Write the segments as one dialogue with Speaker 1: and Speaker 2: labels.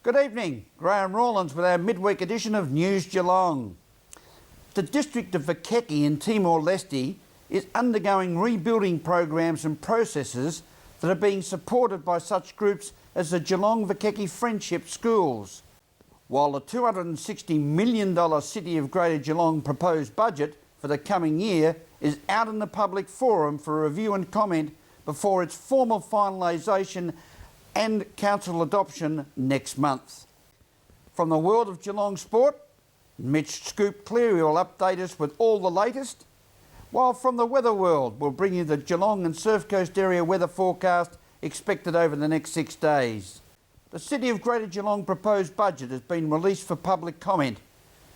Speaker 1: Good evening, Graham Rawlins with our midweek edition of News Geelong. The district of Vakheki in Timor-Leste is undergoing rebuilding programs and processes that are being supported by such groups as the Geelong Vakheki Friendship Schools. While the $260 million City of Greater Geelong proposed budget for the coming year is out in the public forum for review and comment before its formal finalisation and council adoption next month. From the world of Geelong sport, Mitch Scoop Cleary will update us with all the latest, while from the weather world we'll bring you the Geelong and Surf Coast area weather forecast expected over the next 6 days. The City of Greater Geelong proposed budget has been released for public comment.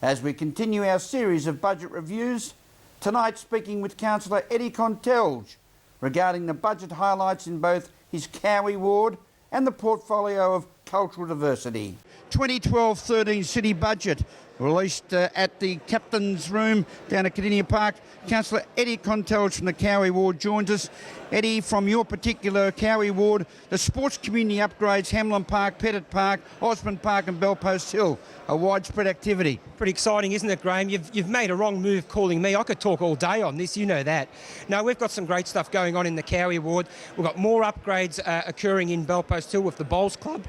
Speaker 1: As we continue our series of budget reviews, tonight speaking with Councillor Eddie Contelge regarding the budget highlights in both his Cowie ward and the portfolio of cultural diversity. 2012-13 city budget released at the Captain's Room down at Cardinia Park. Councillor Eddie Contelge from the Cowie ward joins us. Eddie, from your particular Cowie ward, the sports community upgrades Hamlin Park, Pettit Park, Osborne Park and Bellpost Hill, a widespread activity.
Speaker 2: Pretty exciting, isn't it, Graham? You've made a wrong move calling me. I could talk all day on this, you know that. No, we've got some great stuff going on in the Cowie ward. We've got more upgrades occurring in Bellpost Hill with the Bowls Club.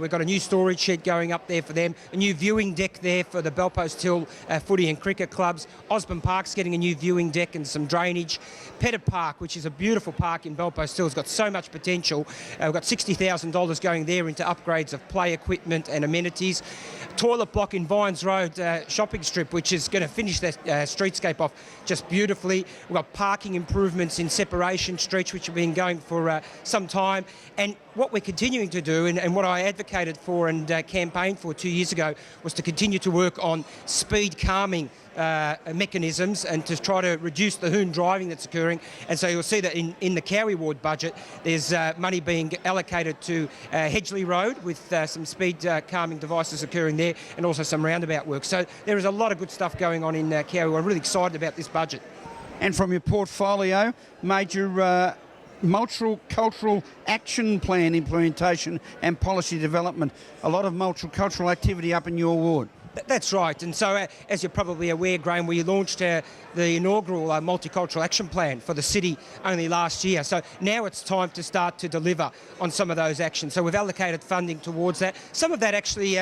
Speaker 2: We've got a new storage shed going up there for them, a new viewing deck there for the Bellpost Hill footy and cricket clubs. Osborne Park's getting a new viewing deck and some drainage. Pettit Park, which is a beautiful park in Bellpost Hill, has got so much potential. We've got $60,000 going there into upgrades of play equipment and amenities. Toilet block in Vines Road shopping strip, which is going to finish that streetscape off just beautifully. We've got parking improvements in Separation Street, which have been going for some time. And what we're continuing to do, and what I advocated for and campaigned for 2 years ago, was to continue to work on speed calming mechanisms and to try to reduce the hoon driving that's occurring. And so you'll see that in the Cowie ward budget, there's money being allocated to Hedgley Road with some speed calming devices occurring there, and also some roundabout work. So there is a lot of good stuff going on in Cowie. I'm really excited about this budget.
Speaker 1: And from your portfolio, major multicultural action plan implementation and policy development. A lot of multicultural activity up in your ward.
Speaker 2: That's right, and so as you're probably aware, Graham, we launched the inaugural Multicultural Action Plan for the city only last year. So now it's time to start to deliver on some of those actions. So we've allocated funding towards that. Some of that actually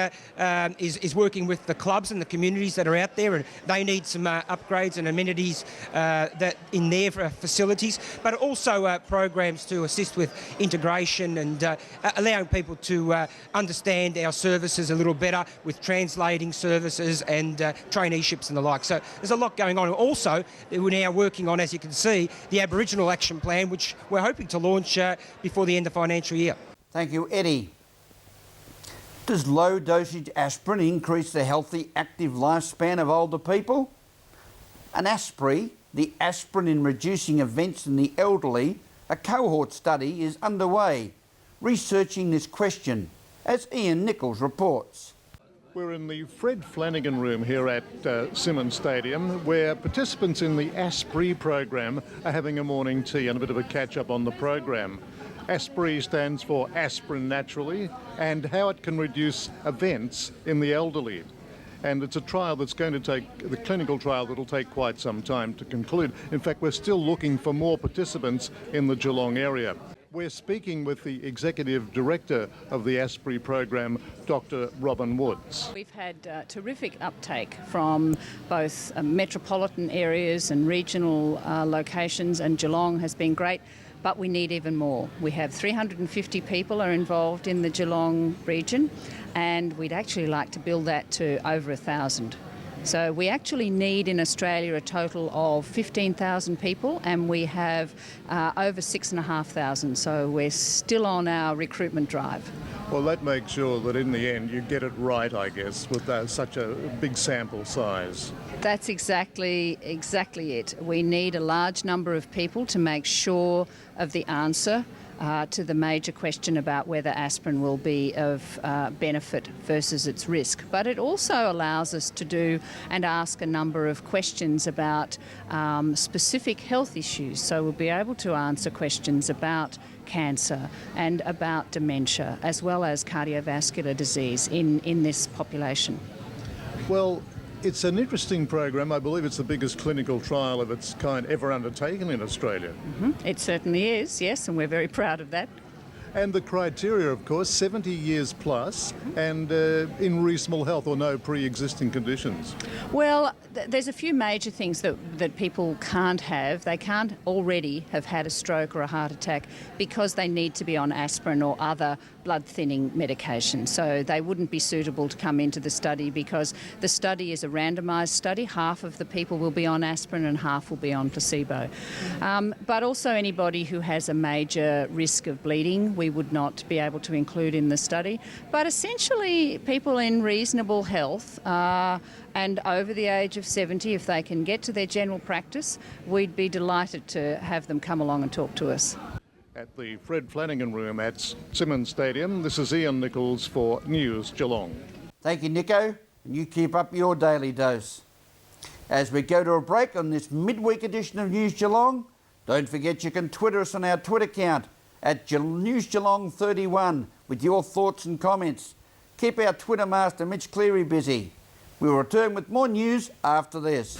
Speaker 2: is working with the clubs and the communities that are out there, and they need some upgrades and amenities that in their facilities, but also programs to assist with integration and allowing people to understand our services a little better with translating services and traineeships and the like. So there's a lot going on. Also, we're now working on, as you can see, the Aboriginal Action Plan, which we're hoping to launch before the end of financial year.
Speaker 1: Thank you, Eddie. Does low dosage aspirin increase the healthy, active lifespan of older people? An Aspirin, the aspirin in reducing events in the elderly, a cohort study is underway, researching this question, as Ian Nichols reports.
Speaker 3: We're in the Fred Flanagan room here at Simmons Stadium, where participants in the Aspirin program are having a morning tea and a bit of a catch-up on the program. Aspirin stands for Aspirin Naturally, and how it can reduce events in the elderly. And it's a trial that's going to take, the clinical trial that'll take quite some time to conclude. In fact, we're still looking for more participants in the Geelong area. We're speaking with the Executive Director of the Aspirin program, Dr. Robin Woods.
Speaker 4: We've had terrific uptake from both metropolitan areas and regional locations, and Geelong has been great, but we need even more. We have 350 people are involved in the Geelong region, and we'd actually like to build that to over 1,000. So we actually need in Australia a total of 15,000 people, and we have over 6,500. So we're still on our recruitment drive.
Speaker 3: Well, that makes sure that in the end you get it right, I guess, with such a big sample size.
Speaker 4: That's exactly it. We need a large number of people to make sure of the answer. to the major question about whether aspirin will be of benefit versus its risk. But it also allows us to do and ask a number of questions about specific health issues. So we'll be able to answer questions about cancer and about dementia, as well as cardiovascular disease in this population.
Speaker 3: Well, it's an interesting program. I believe it's the biggest clinical trial of its kind ever undertaken in Australia.
Speaker 4: It certainly is, yes, and we're very proud of that.
Speaker 3: And the criteria, of course, 70 years plus and in reasonable health or no pre-existing conditions.
Speaker 4: Well, there's a few major things that people can't have. They can't already have had a stroke or a heart attack because they need to be on aspirin or other blood-thinning medication. So they wouldn't be suitable to come into the study because the study is a randomised study. Half of the people will be on aspirin and half will be on placebo. But also anybody who has a major risk of bleeding, we would not be able to include in the study. But essentially, people in reasonable health and over the age of 70, if they can get to their general practice, we'd be delighted to have them come along and talk to us.
Speaker 3: At the Fred Flanagan Room at Simmons Stadium, this is Ian Nichols for News Geelong.
Speaker 1: Thank you, Nico, and you keep up your daily dose. As we go to a break on this midweek edition of News Geelong, don't forget you can Twitter us on our Twitter account at News Geelong 31 with your thoughts and comments. Keep our Twitter master Mitch Cleary busy. We'll return with more news after this.